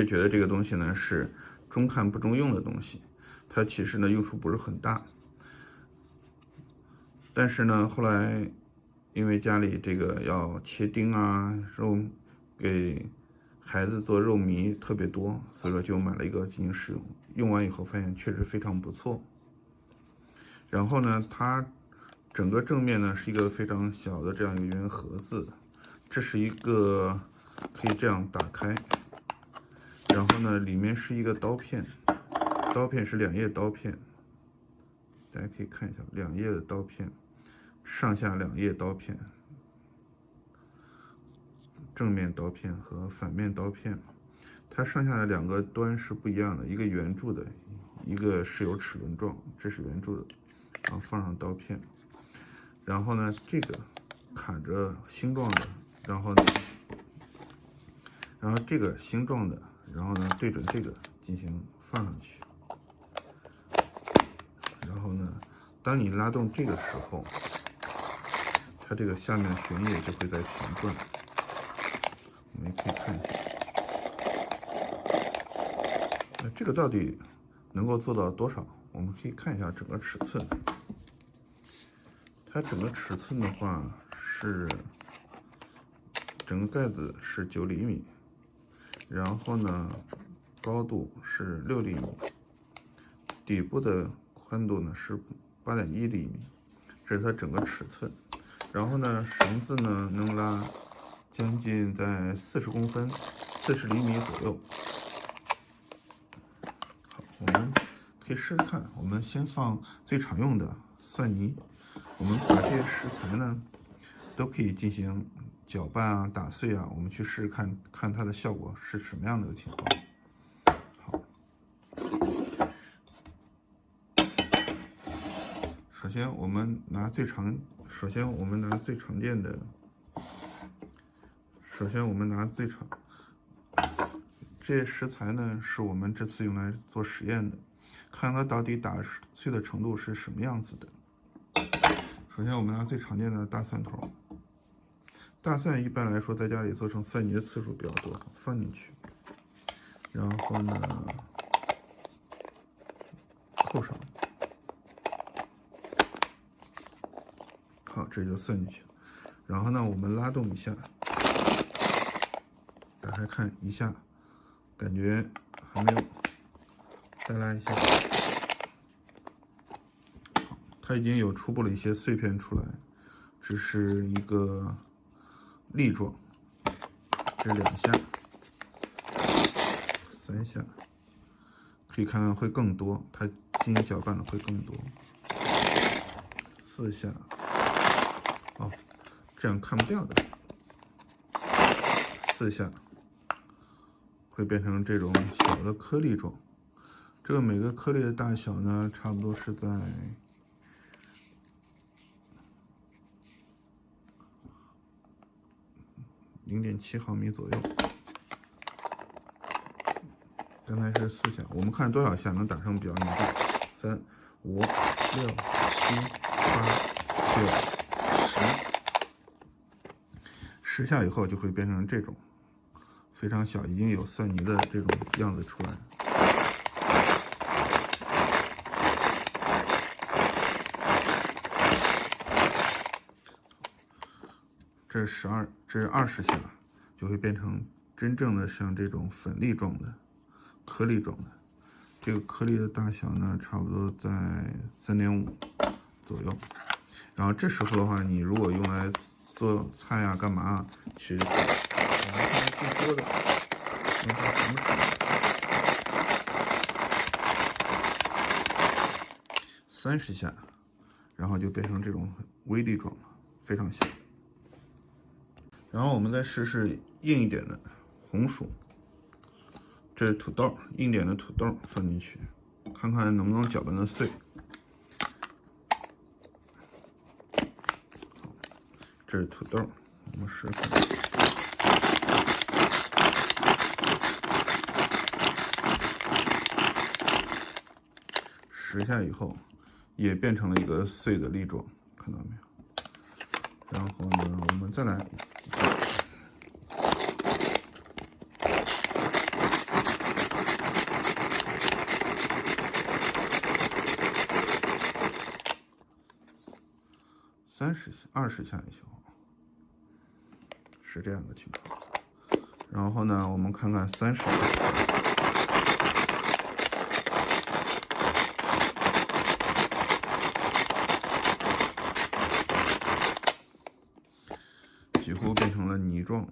就觉得这个东西呢是中看不中用的东西，它其实呢用处不是很大。但是呢，后来因为家里这个要切丁啊，给孩子做肉糜特别多，所以说就买了一个进行使用。用完以后发现确实非常不错。然后呢，它整个正面呢是一个非常小的这样一个圆盒子，这是一个可以这样打开。然后呢，里面是一个刀片，刀片是2页刀片，大家可以看一下2页的刀片，上下2页刀片，正面刀片和反面刀片，它上下的2个端是不一样的，一个圆柱的，一个是有齿轮状，这是圆柱的，然后放上刀片，然后呢，这个卡着星状的，然后这个星状的。然后呢，对准这个进行放上去。然后呢，当你拉动这个时候，它这个下面的旋叶就会在旋转。我们可以看一下，那这个到底能够做到多少？我们可以看一下整个尺寸。它整个尺寸的话是，整个盖子是9厘米。然后呢，高度是6厘米，底部的宽度呢是8.1厘米，这是它整个尺寸。然后呢，绳子呢能拉将近在40公分，40厘米左右。好，我们可以试试看。我们先放最常用的蒜泥，我们把这些食材呢都可以进行搅拌啊、打碎啊，我们去试试看，看它的效果是什么样的情况。好，首先我们拿最常见的，这些食材呢是我们这次用来做实验的，看它到底打碎的程度是什么样子的。首先我们拿最常见的大蒜头。大蒜一般来说在家里做成蒜泥的次数比较多，放进去，然后呢扣上，好，这就蒜进去。然后呢，我们拉动一下，打开看一下，感觉还没有，再拉一下，好，它已经有初步的一些碎片出来，只是一个粒状，这2下、3下，可以看看会更多，它进行搅拌的会更多。4下，哦，这样看不掉的。4下，会变成这种小的颗粒状。这个每个颗粒的大小呢，差不多是在0.7毫米左右。刚才是4下，我们看多少下能打成比较凝固？3、5、6、7、8、9、10下以后就会变成这种非常小，已经有蒜泥的这种样子出来。这是20下，就会变成真正的像这种粉粒状的、颗粒状的。这个颗粒的大小呢，差不多在3.5左右。然后这时候的话，你如果用来做菜啊、干嘛啊，其实我们看最多的能到什么程度？30下，然后就变成这种微粒状了，非常小。然后我们再试试硬一点的红薯，这是土豆，硬点的土豆放进去，看看能不能搅拌的碎。好，这是土豆，我们试试看。10下以后，也变成了一个碎的粒状，看到没有？然后呢，我们再来。20下也行，是这样的情况。然后呢，我们看看30下，几乎变成了泥状，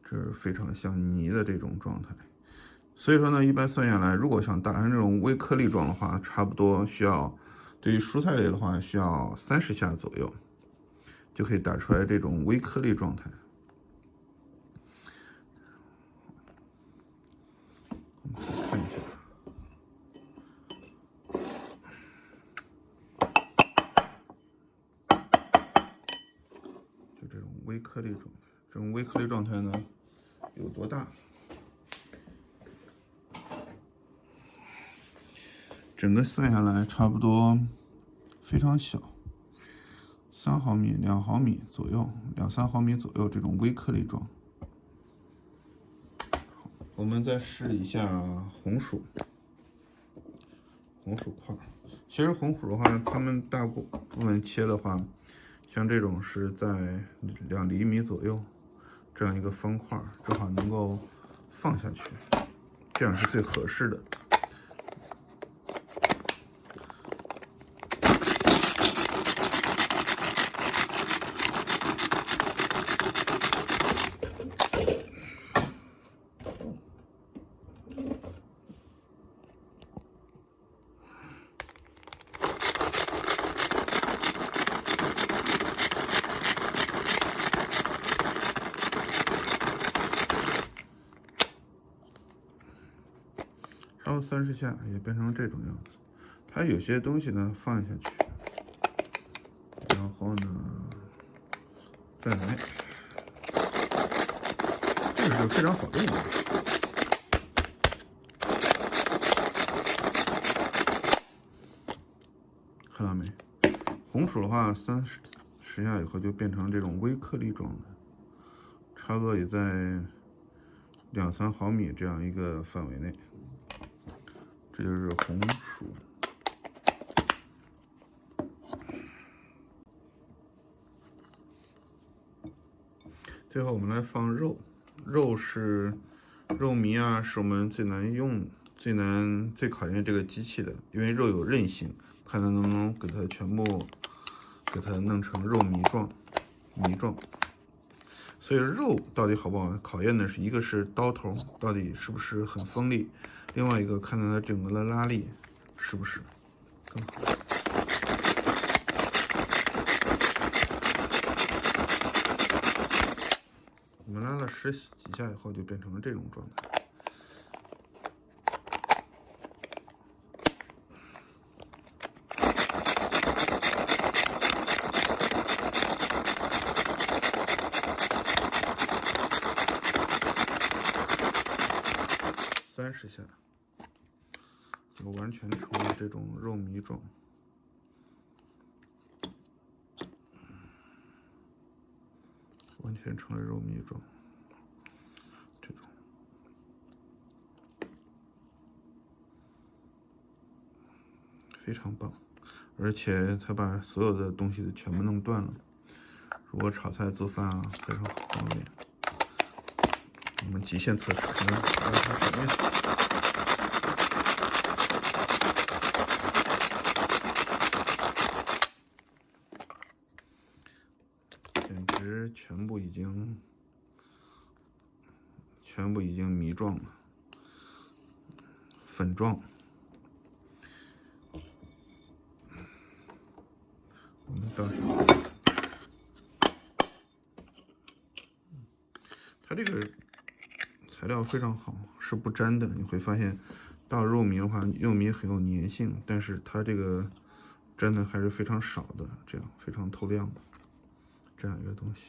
这是非常像泥的这种状态。所以说呢，一般算下来，如果想打成这种微颗粒状的话，差不多需要，对于蔬菜类的话，需要30下左右，就可以打出来这种微颗粒状态。我们看一下，就这种微颗粒状态。这种微颗粒状态呢，有多大？整个算下来差不多非常小，3毫米、2毫米左右，2、3毫米左右这种微颗粒状。我们再试一下红薯块。其实红薯的话，它们大部分切的话，像这种是在2厘米左右这样一个方块，正好能够放下去，这样是最合适的。超过30下也变成这种样子。它有些东西呢放下去，然后呢再来，这个是非常好用的。看到没？红薯的话，30下以后就变成这种微颗粒状的，差不多也在2、3毫米这样一个范围内。这就是红薯。最后我们来放肉，肉是肉糜啊，是我们最难用、最考验这个机器的，因为肉有韧性，看它能不能给它全部给它弄成肉糜状。所以肉到底好不好，考验的是一个是刀头到底是不是很锋利，另外一个看它整个的拉力是不是更好。我们拉了10几下以后，就变成了这种状态。30下，就完全成了这种肉糜状。完全成了肉糜状，这种非常棒，而且它把所有的东西都全部弄断了。如果炒菜做饭啊，非常方便。我们极限测试，看看它什么样。简直全部已经糜状了，粉状。我们倒是，它这个材料非常好，是不粘的。你会发现，倒肉糜的话，肉糜很有粘性，但是它这个粘的还是非常少的，这样非常透亮的这样一个东西。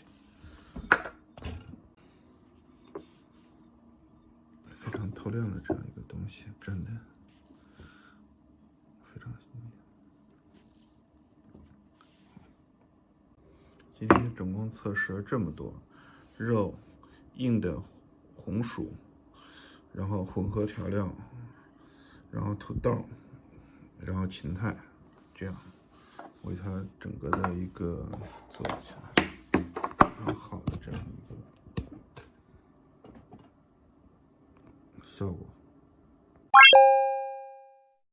非常透亮的这样一个东西，真的非常细腻。今天总共测试了这么多肉、硬的红薯，然后混合调料，然后土豆，然后芹菜，这样为它整个的一个做起来非常好的这样一个效果。